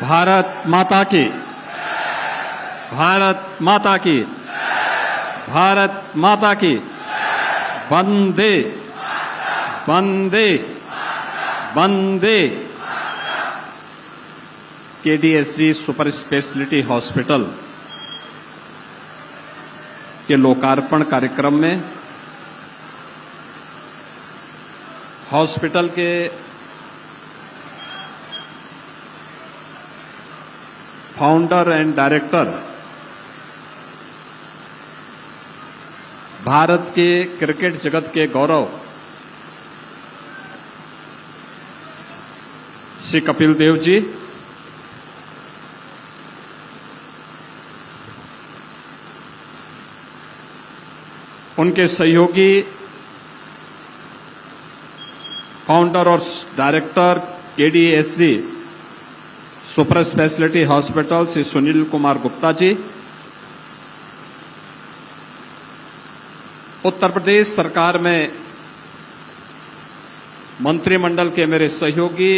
भारत माता की, भारत माता की, भारत माता की, वंदे वंदे वंदे। केडीएसजी सुपर स्पेशलिटी हॉस्पिटल के लोकार्पण कार्यक्रम में हॉस्पिटल के फाउंडर एंड डायरेक्टर, भारत के क्रिकेट जगत के गौरव श्री कपिल देव जी, उनके सहयोगी फाउंडर और director KDSG super speciality hospital Shri Sunil Kumar Gupta ji, Uttar Pradesh सरकार में मंत्रिमंडल के मेरे सहयोगी,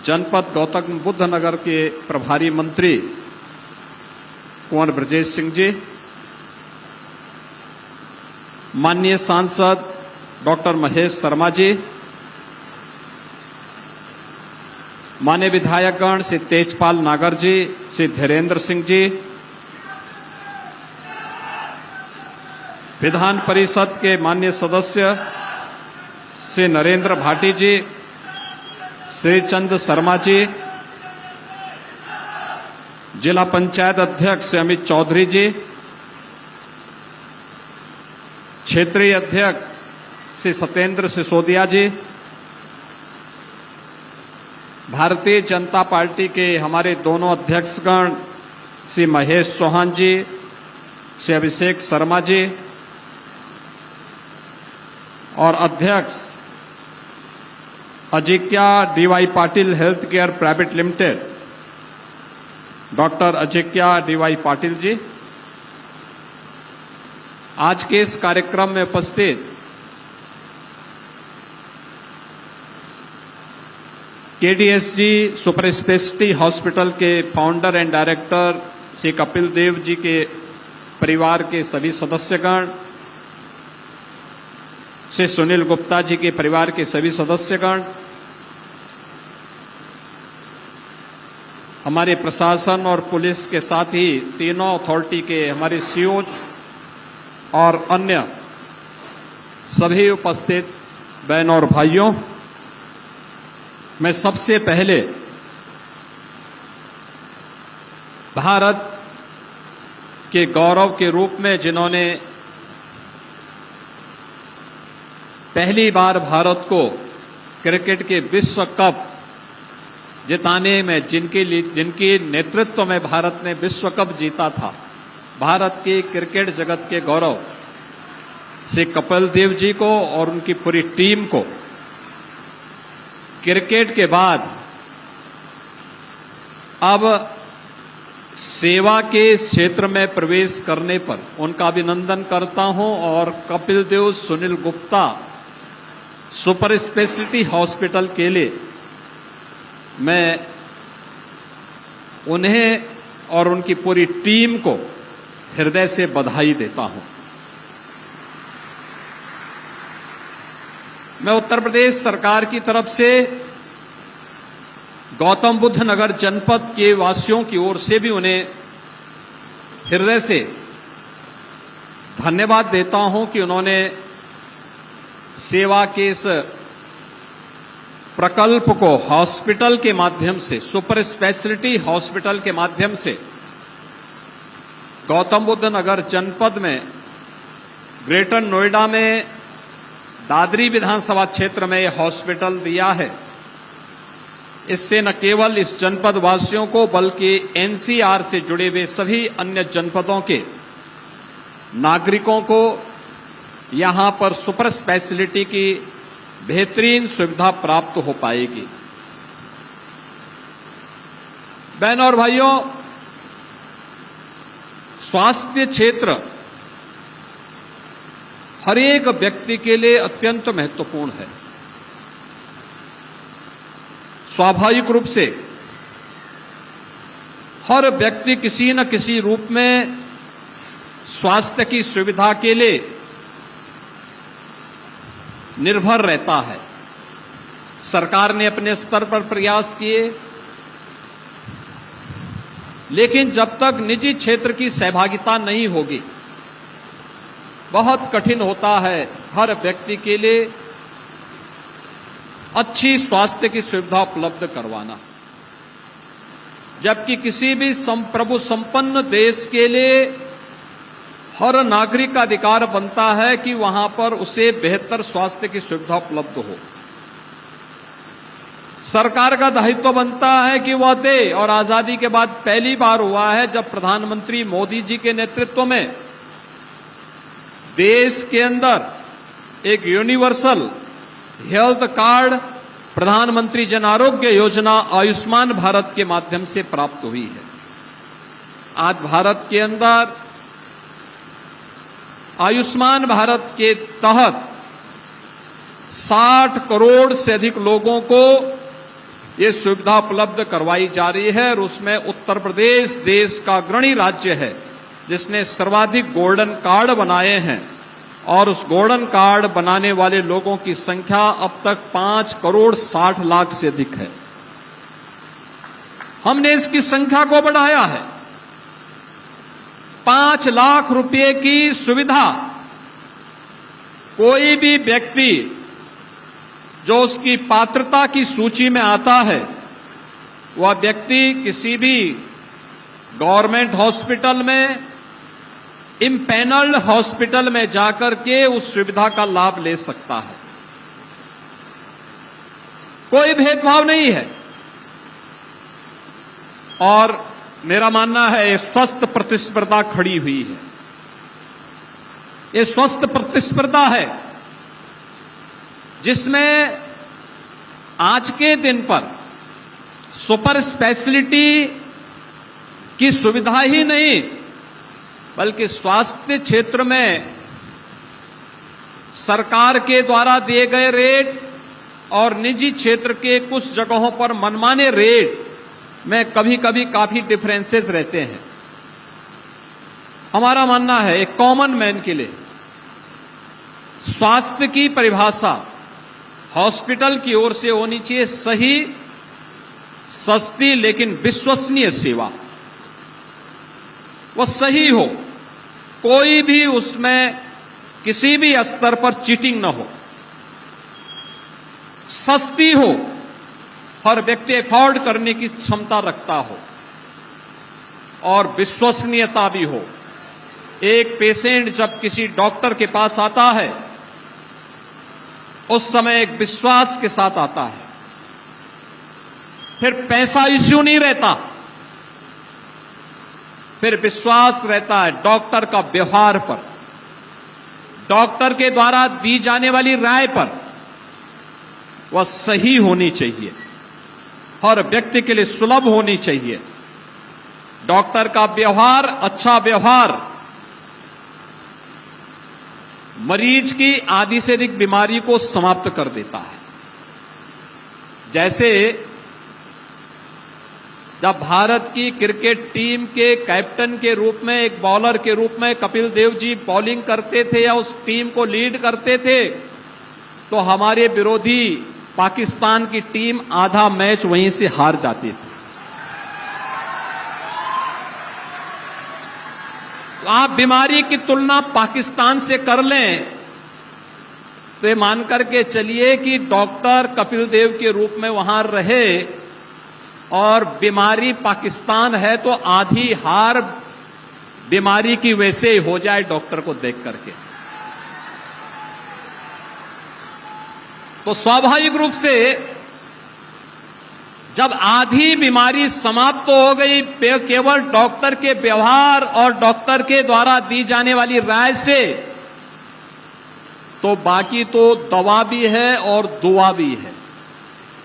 जनपद गौतम बुद्ध नगर के प्रभारी मंत्री कुंवर ब्रजेश सिंह जी, माननीय सांसद डॉक्टर महेश शर्मा जी, माननीय विधायकगण श्री तेजपाल नागर जी, श्री धीरेन्द्र सिंह जी, विधान परिषद के माननीय सदस्य श्री नरेंद्र भाटी जी, श्री चंद शर्मा जी, जिला पंचायत अध्यक्ष श्री अमित चौधरी जी, क्षेत्रीय अध्यक्ष श्री सत्येंद्र सिसोदिया जी, भारतीय जनता पार्टी के हमारे दोनों अध्यक्षगण श्री महेश चौहान जी, श्री अभिषेक शर्मा जी, और अध्यक्ष Ajinkya DY Patil health care private limited doctor Ajinkya DY Patil ji, आज के इस कार्यक्रम में उपस्थित केडीएसजी सुपर स्पेशलिटी हॉस्पिटल के founder and director Shri Kapil Dev ji के परिवार के सभी सदस्यगण, श्री सुनील गुप्ता जी के परिवार के सभी सदस्यगण, हमारे प्रशासन और पुलिस के साथ ही तीनों अथॉरिटी के हमारे सीओज और अन्य सभी उपस्थित बहनों और भाइयों, मैं सबसे पहले भारत के गौरव के रूप में जिन्होंने पहली बार भारत को क्रिकेट के विश्व कप जिताने में जिनके नेतृत्व में भारत ने विश्व कप जीता था, भारत के क्रिकेट जगत के गौरव श्री कपिल देव जी को और उनकी पूरी टीम को क्रिकेट के बाद अब सेवा के क्षेत्र में प्रवेश करने पर उनका अभिनंदन करता हूं और Kapil Dev Sunil Gupta super speciality hospital के लिए मैं उन्हें और उनकी पूरी टीम को हृदय से बधाई देता हूं। मैं उत्तर प्रदेश सरकार की तरफ से गौतम बुद्ध नगर जनपद के वासियों की ओर से भी उन्हें हृदय से धन्यवाद देता हूं कि उन्होंने सेवा के इस प्रकल्प को हॉस्पिटल के माध्यम से, सुपर स्पेशलिटी हॉस्पिटल के माध्यम से गौतम बुद्ध नगर जनपद में, ग्रेटर नोएडा में दादरी विधानसभा क्षेत्र में यह हॉस्पिटल दिया है। इससे न केवल इस जनपद वासियों को बल्कि एनसीआर से जुड़े हुए सभी अन्य जनपदों के नागरिकों को यहां पर सुपर स्पेशलिटी की बेहतरीन सुविधा प्राप्त हो पाएगी। बहनों और भाइयों, स्वास्थ्य क्षेत्र हर एक व्यक्ति के लिए अत्यंत महत्वपूर्ण है। स्वाभाविक रूप से हर व्यक्ति किसी न किसी रूप में स्वास्थ्य की सुविधा के लिए निर्भर रहता है। सरकार ने अपने स्तर पर प्रयास किए, लेकिन जब तक निजी क्षेत्र की सहभागिता नहीं होगी, बहुत कठिन होता है हर व्यक्ति के लिए अच्छी स्वास्थ्य की सुविधा उपलब्ध करवाना। जबकि किसी भी प्रभु संपन्न देश के लिए हर नागरिक का अधिकार बनता है कि वहां पर उसे बेहतर स्वास्थ्य की सुविधा उपलब्ध हो। सरकार का दायित्व बनता है कि वह दे, और आजादी के बाद पहली बार हुआ है जब प्रधानमंत्री मोदी जी के नेतृत्व में देश के अंदर एक यूनिवर्सल हेल्थ कार्ड प्रधानमंत्री जन आरोग्य योजना आयुष्मान भारत के माध्यम से प्राप्त हुई है। आज भारत के अंदर आयुष्मान भारत के तहत 60 करोड़ से अधिक लोगों को ये सुविधा उपलब्ध करवाई जा रही है, और उसमें उत्तर प्रदेश देश का अग्रणी राज्य है जिसने सर्वाधिक गोल्डन कार्ड बनाए हैं, और उस गोल्डन कार्ड बनाने वाले लोगों की संख्या अब तक 5 करोड़ 60 लाख से अधिक है। हमने इसकी संख्या को बढ़ाया है। 5 लाख रुपए की सुविधा कोई भी व्यक्ति जो उसकी पात्रता की सूची में आता है, वह व्यक्ति किसी भी गवर्नमेंट हॉस्पिटल में, इम्पैनल्ड हॉस्पिटल में जाकर के उस सुविधा का लाभ ले सकता है। कोई भेदभाव नहीं है, और मेरा मानना है ये स्वस्थ प्रतिस्पर्धा खड़ी हुई है। ये स्वस्थ प्रतिस्पर्धा है जिसमें आज के दिन पर सुपर स्पेशलिटी की सुविधा ही नहीं, बल्कि स्वास्थ्य क्षेत्र में सरकार के द्वारा दिए गए रेट और निजी क्षेत्र के कुछ जगहों पर मनमाने रेट में कभी कभी काफी डिफरेंसेस रहते हैं। हमारा मानना है एक कॉमन मैन के लिए स्वास्थ्य की परिभाषा हॉस्पिटल की ओर से होनी चाहिए सही, सस्ती लेकिन विश्वसनीय सेवा। वो सही हो, कोई भी उसमें किसी भी स्तर पर चीटिंग न हो, सस्ती हो, हर व्यक्ति एफोर्ड करने की क्षमता रखता हो, और विश्वसनीयता भी हो। एक पेशेंट जब किसी डॉक्टर के पास आता है उस समय एक विश्वास के साथ आता है, फिर पैसा इश्यू नहीं रहता, फिर विश्वास रहता है डॉक्टर का व्यवहार पर, डॉक्टर के द्वारा दी जाने वाली राय पर। वह सही होनी चाहिए, हर व्यक्ति के लिए सुलभ होनी चाहिए। डॉक्टर का व्यवहार, अच्छा व्यवहार मरीज की आधी से अधिक बीमारी को समाप्त कर देता है। जैसे जब भारत की क्रिकेट टीम के कैप्टन के रूप में, एक बॉलर के रूप में कपिल देव जी बॉलिंग करते थे या उस टीम को लीड करते थे, तो हमारे विरोधी पाकिस्तान की टीम आधा मैच वहीं से हार जाती थी। आप बीमारी की तुलना पाकिस्तान से कर लें तो ये मान करके चलिए कि डॉक्टर कपिल देव के रूप में वहां रहे और बीमारी पाकिस्तान है तो आधी हार बीमारी की वैसे ही हो जाए डॉक्टर को देख करके। तो स्वाभाविक रूप से जब आधी बीमारी समाप्त हो गई केवल डॉक्टर के व्यवहार और डॉक्टर के द्वारा दी जाने वाली राय से, तो बाकी तो दवा भी है और दुआ भी है।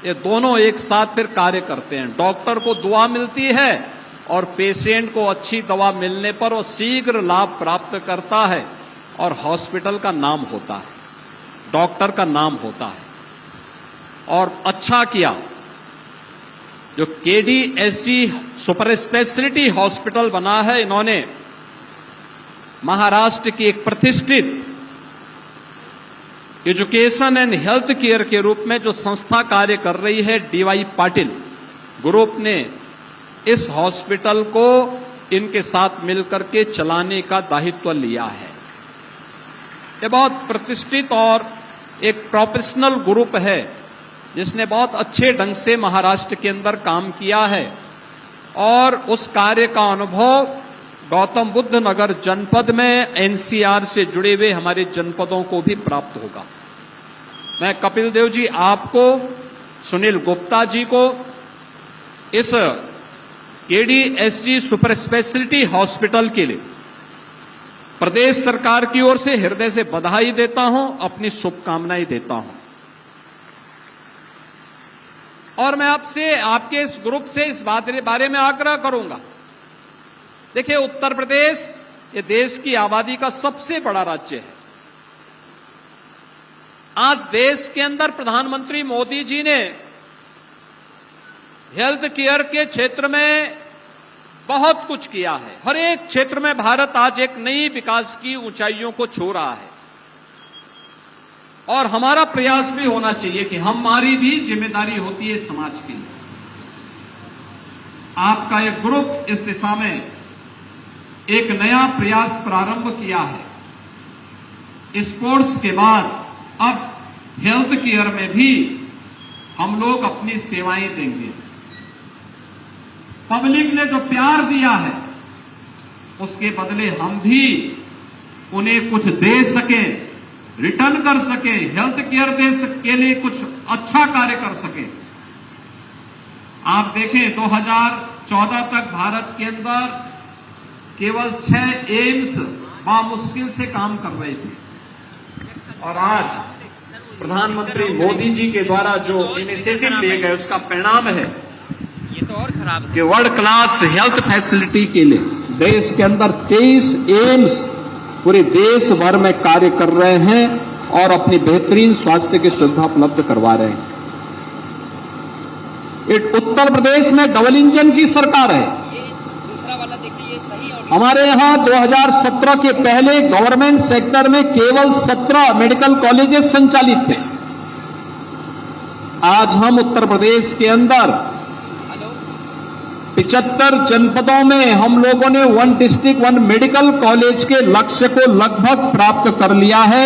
ये दोनों एक साथ फिर कार्य करते हैं। डॉक्टर को दुआ मिलती है और पेशेंट को अच्छी दवा मिलने पर वो शीघ्र लाभ प्राप्त करता है और हॉस्पिटल का नाम होता है, डॉक्टर का नाम होता है। और अच्छा किया जो केडीएसजी सुपर स्पेशलिटी हॉस्पिटल बना है, इन्होंने महाराष्ट्र की एक प्रतिष्ठित एजुकेशन एंड हेल्थ केयर के रूप में जो संस्था कार्य कर रही है, डीवाई पाटिल ग्रुप ने इस हॉस्पिटल को इनके साथ मिलकर के चलाने का दायित्व लिया है। ये बहुत प्रतिष्ठित और एक प्रोफेशनल ग्रुप है जिसने बहुत अच्छे ढंग से महाराष्ट्र के अंदर काम किया है और उस कार्य का अनुभव गौतम बुद्ध नगर जनपद में एनसीआर से जुड़े हुए हमारे जनपदों को भी प्राप्त होगा। मैं कपिल देव जी आपको, सुनील गुप्ता जी को इस केडीएसजी सुपर स्पेशलिटी हॉस्पिटल के लिए प्रदेश सरकार की ओर से हृदय से बधाई देता हूं, अपनी शुभकामनाएं देता हूं। और मैं आपसे, आपके इस ग्रुप से इस बारे में आग्रह करूंगा। देखिए, उत्तर प्रदेश ये देश की आबादी का सबसे बड़ा राज्य है। आज देश के अंदर प्रधानमंत्री मोदी जी ने हेल्थ केयर के क्षेत्र में बहुत कुछ किया है। हर एक क्षेत्र में भारत आज एक नई विकास की ऊंचाइयों को छू रहा है और हमारा प्रयास भी होना चाहिए कि हमारी भी जिम्मेदारी होती है समाज की। आपका एक ग्रुप इस दिशा में एक नया प्रयास प्रारंभ किया है। इस कोर्स के बाद अब हेल्थ केयर में भी हम लोग अपनी सेवाएं देंगे। पब्लिक ने जो प्यार दिया है उसके बदले हम भी उन्हें कुछ दे सके, रिटर्न कर सके, हेल्थ केयर के लिए कुछ अच्छा कार्य कर सके। आप देखें 2014 तक भारत के अंदर केवल 6 एम्स बामुश्किल से काम कर रहे थे और आज प्रधानमंत्री मोदी जी के द्वारा जो इनिशिएटिव लिए गए उसका परिणाम है ये तो और खराब है कि वर्ल्ड क्लास हेल्थ फैसिलिटी के लिए देश के अंदर 23 एम्स पूरे देश भर में कार्य कर रहे हैं और अपनी बेहतरीन स्वास्थ्य की सुविधा उपलब्ध करवा रहे हैं। उत्तर प्रदेश में डबल इंजन की सरकार है। ये दूसरा वाला देखिए, सही और हमारे यहां 2017 के पहले गवर्नमेंट सेक्टर में केवल 17 मेडिकल कॉलेजेस संचालित थे। आज हम उत्तर प्रदेश के अंदर 75 जनपदों में हम लोगों ने 1 डिस्ट्रिक्ट 1 मेडिकल कॉलेज के लक्ष्य को लगभग प्राप्त कर लिया है।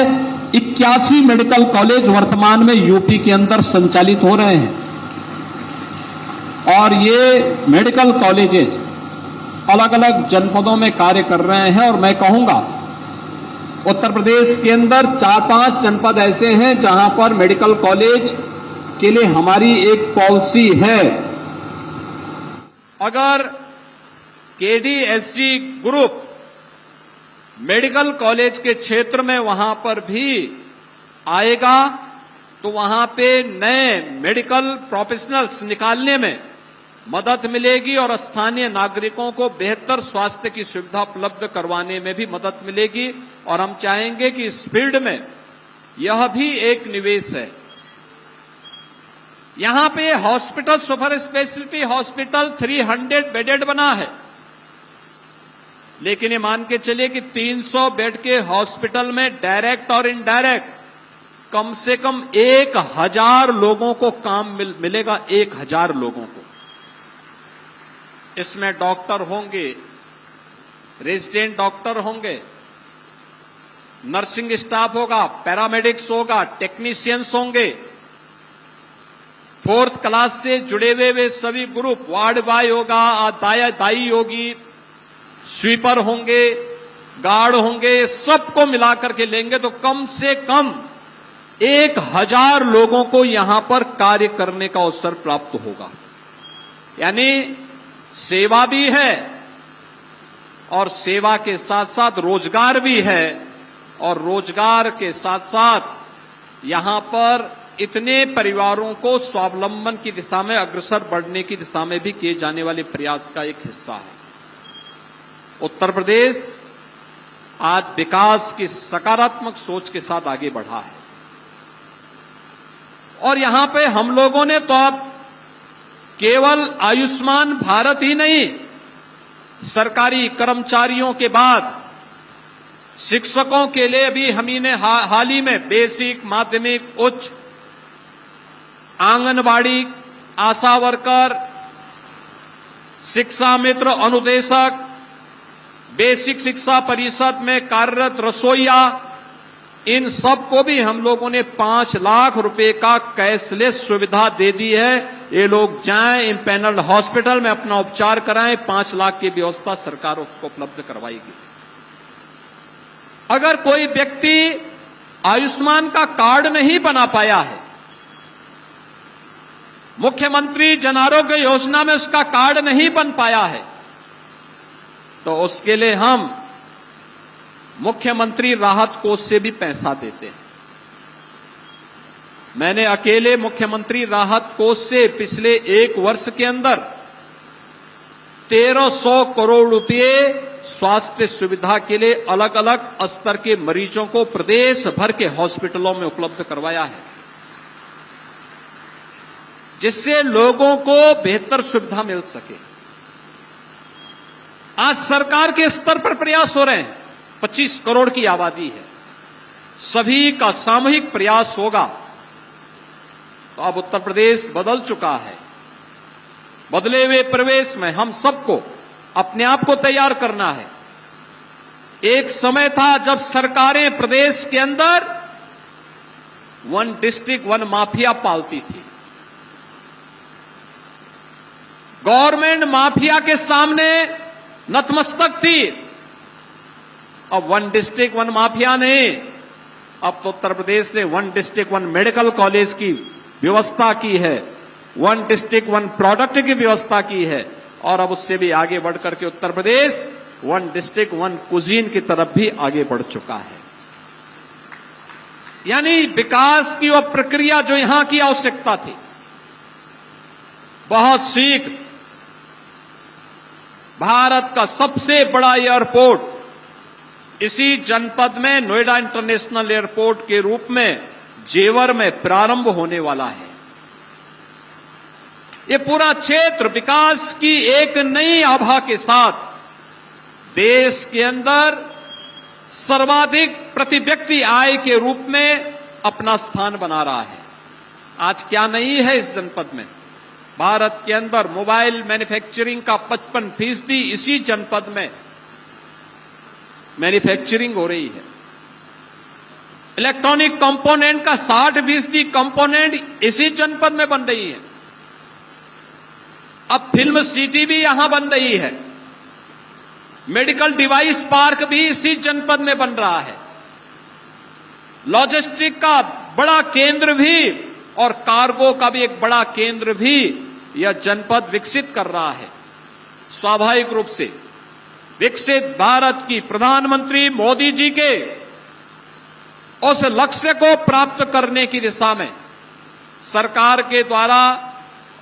81 मेडिकल कॉलेज वर्तमान में यूपी के अंदर संचालित हो रहे हैं और ये मेडिकल कॉलेजेस अलग अलग जनपदों में कार्य कर रहे हैं। और मैं कहूंगा उत्तर प्रदेश के अंदर 4-5 जनपद ऐसे हैं जहां पर मेडिकल कॉलेज के लिए हमारी एक पॉलिसी है। अगर केडीएसजी ग्रुप मेडिकल कॉलेज के क्षेत्र में वहां पर भी आएगा तो वहां पे नए मेडिकल प्रोफेशनल्स निकालने में मदद मिलेगी और स्थानीय नागरिकों को बेहतर स्वास्थ्य की सुविधा उपलब्ध करवाने में भी मदद मिलेगी। और हम चाहेंगे कि इस फील्ड में यह भी एक निवेश है। यहां पे hospital, super speciality hospital 300 bedded बना है, लेकिन ये मान के चलिए कि 300 बेड के हॉस्पिटल में डायरेक्ट और इनडायरेक्ट कम से कम 1000 लोगों को काम मिलेगा। 1000 लोगों को। इसमें डॉक्टर होंगे, रेजिडेंट डॉक्टर होंगे, नर्सिंग स्टाफ होगा, पैरामेडिक्स होगा, टेक्नीशियंस होंगे, 4th क्लास से जुड़े हुए सभी ग्रुप, वार्ड बॉय होगा, दाई होगी, स्वीपर होंगे, गार्ड होंगे, सबको मिलाकर के लेंगे तो कम से कम 1000 लोगों को यहां पर कार्य करने का अवसर प्राप्त होगा। यानी सेवा भी है और सेवा के साथ साथ रोजगार भी है और रोजगार के साथ साथ यहां पर इतने परिवारों को स्वावलंबन की दिशा में अग्रसर बढ़ने की दिशा में भी किए जाने वाले प्रयास का एक हिस्सा है। उत्तर प्रदेश आज विकास की सकारात्मक सोच के साथ आगे बढ़ा है और यहां पे हम लोगों ने तो अब केवल आयुष्मान भारत ही नहीं, सरकारी कर्मचारियों के बाद शिक्षकों के लिए भी हमने हाल ही में बेसिक, माध्यमिक, उच्च, आंगनबाड़ी, आशा वर्कर, शिक्षा मित्र, अनुदेशक, बेसिक शिक्षा परिषद में कार्यरत रसोईया, इन सबको भी हम लोगों ने 5 लाख रुपए का कैशलेस सुविधा दे दी है। ये लोग जाएं इम्पैनल्ड हॉस्पिटल में अपना उपचार कराएं, 5 लाख की व्यवस्था सरकार उसको उपलब्ध करवाएगी। अगर कोई व्यक्ति आयुष्मान का कार्ड नहीं बना पाया है, मुख्यमंत्री जन आरोग्य योजना में उसका कार्ड नहीं बन पाया है, तो उसके लिए हम मुख्यमंत्री राहत कोष से भी पैसा देते हैं। मैंने अकेले मुख्यमंत्री राहत कोष से पिछले 1 वर्ष के अंदर 1300 करोड़ रुपए स्वास्थ्य सुविधा के लिए अलग अलग स्तर के मरीजों को प्रदेश भर के हॉस्पिटलों में उपलब्ध करवाया है, जिससे लोगों को बेहतर सुविधा मिल सके। आज सरकार के स्तर पर प्रयास हो रहे हैं। 25 करोड़ की आबादी है, सभी का सामूहिक प्रयास होगा तो अब उत्तर प्रदेश बदल चुका है। बदले हुए प्रवेश में हम सबको अपने आप को तैयार करना है। एक समय था जब सरकारें प्रदेश के अंदर 1 डिस्ट्रिक्ट 1 माफिया पालती थी। गवर्नमेंट माफिया के सामने नतमस्तक थी। अब 1 डिस्ट्रिक्ट 1 माफिया नहीं, अब तो उत्तर प्रदेश ने 1 डिस्ट्रिक्ट 1 मेडिकल कॉलेज की व्यवस्था की है, 1 डिस्ट्रिक्ट 1 प्रोडक्ट की व्यवस्था की है, और अब उससे भी आगे बढ़कर के उत्तर प्रदेश 1 डिस्ट्रिक्ट 1 कुजीन की तरफ भी आगे बढ़ चुका है। यानी विकास की वह प्रक्रिया जो यहां की आवश्यकता थी, बहुत शीघ्र भारत का सबसे बड़ा एयरपोर्ट इसी जनपद में नोएडा इंटरनेशनल एयरपोर्ट के रूप में जेवर में प्रारंभ होने वाला है। ये पूरा क्षेत्र विकास की एक नई आभा के साथ देश के अंदर सर्वाधिक प्रति व्यक्ति आय के रूप में अपना स्थान बना रहा है। आज क्या नहीं है इस जनपद में? भारत के अंदर मोबाइल मैन्युफैक्चरिंग का 55% इसी जनपद में मैन्युफैक्चरिंग हो रही है। इलेक्ट्रॉनिक कंपोनेंट का 60% कंपोनेंट इसी जनपद में बन रही है। अब फिल्म सिटी भी यहां बन रही है। मेडिकल डिवाइस पार्क भी इसी जनपद में बन रहा है। लॉजिस्टिक का बड़ा केंद्र भी और कार्गो का भी एक बड़ा केंद्र भी यह जनपद विकसित कर रहा है। स्वाभाविक रूप से विकसित भारत की प्रधानमंत्री मोदी जी के उस लक्ष्य को प्राप्त करने की दिशा में सरकार के द्वारा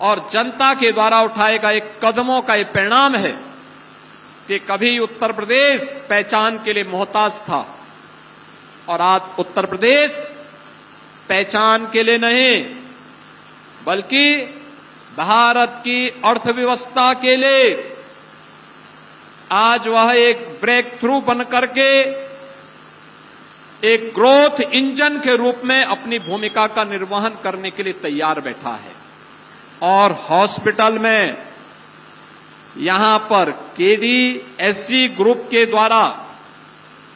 और जनता के द्वारा उठाए गए कदमों का ये परिणाम है कि कभी उत्तर प्रदेश पहचान के लिए मोहताज था और आज उत्तर प्रदेश पहचान के लिए नहीं बल्कि भारत की अर्थव्यवस्था के लिए आज वह एक ब्रेक थ्रू बन करके एक ग्रोथ इंजन के रूप में अपनी भूमिका का निर्वहन करने के लिए तैयार बैठा है। और हॉस्पिटल में यहां पर केडीएससी ग्रुप के द्वारा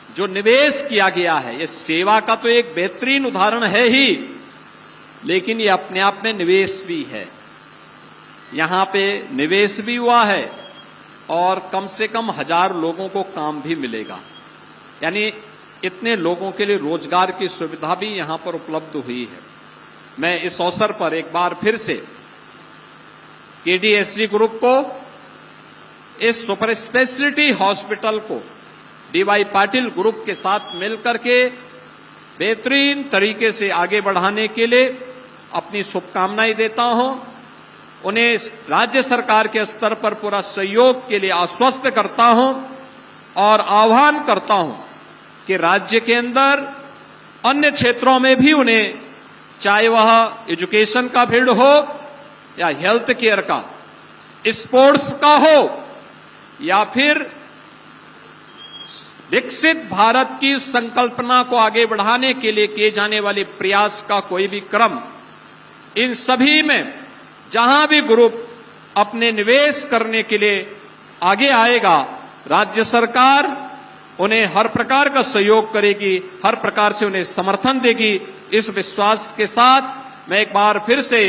जो निवेश किया गया है, ये सेवा का तो एक बेहतरीन उदाहरण है ही, लेकिन ये अपने आप में निवेश भी है। यहां पे निवेश भी हुआ है और कम से कम 1000 लोगों को काम भी मिलेगा। यानी इतने लोगों के लिए रोजगार की सुविधा भी यहां पर उपलब्ध हुई है। मैं इस अवसर पर एक बार फिर से केडीएससी ग्रुप को, इस सुपर स्पेशलिटी हॉस्पिटल को डीवाई पाटिल ग्रुप के साथ मिलकर के बेहतरीन तरीके से आगे बढ़ाने के लिए अपनी शुभकामनाएं देता हूं। उन्हें राज्य सरकार के स्तर पर पूरा सहयोग के लिए आश्वस्त करता हूं और आह्वान करता हूं कि राज्य के अंदर अन्य क्षेत्रों में भी उन्हें, चाहे वह एजुकेशन का फील्ड हो या हेल्थ केयर का, स्पोर्ट्स का हो या फिर विकसित भारत की संकल्पना को आगे बढ़ाने के लिए किए जाने वाले प्रयास का कोई भी क्रम, इन सभी में जहां भी ग्रुप अपने निवेश करने के लिए आगे आएगा, राज्य सरकार उन्हें हर प्रकार का सहयोग करेगी, हर प्रकार से उन्हें समर्थन देगी। इस विश्वास के साथ मैं एक बार फिर से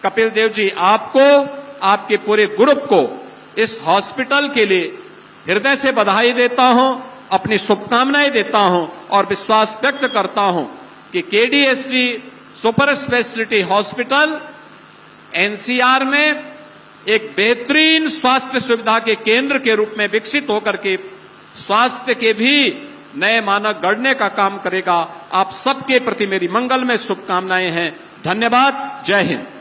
कपिल देव जी आपको, आपके पूरे ग्रुप को इस हॉस्पिटल के लिए हृदय से बधाई देता हूं, अपनी शुभकामनाएं देता हूं और विश्वास व्यक्त करता हूं कि केडीएसजी सुपर स्पेशलिटी हॉस्पिटल एनसीआर में एक बेहतरीन स्वास्थ्य सुविधा के केंद्र के रूप में विकसित होकर के स्वास्थ्य के भी नए मानक गढ़ने का काम करेगा। आप सबके प्रति मेरी मंगलमय शुभकामनाएं हैं। धन्यवाद। जय हिंद।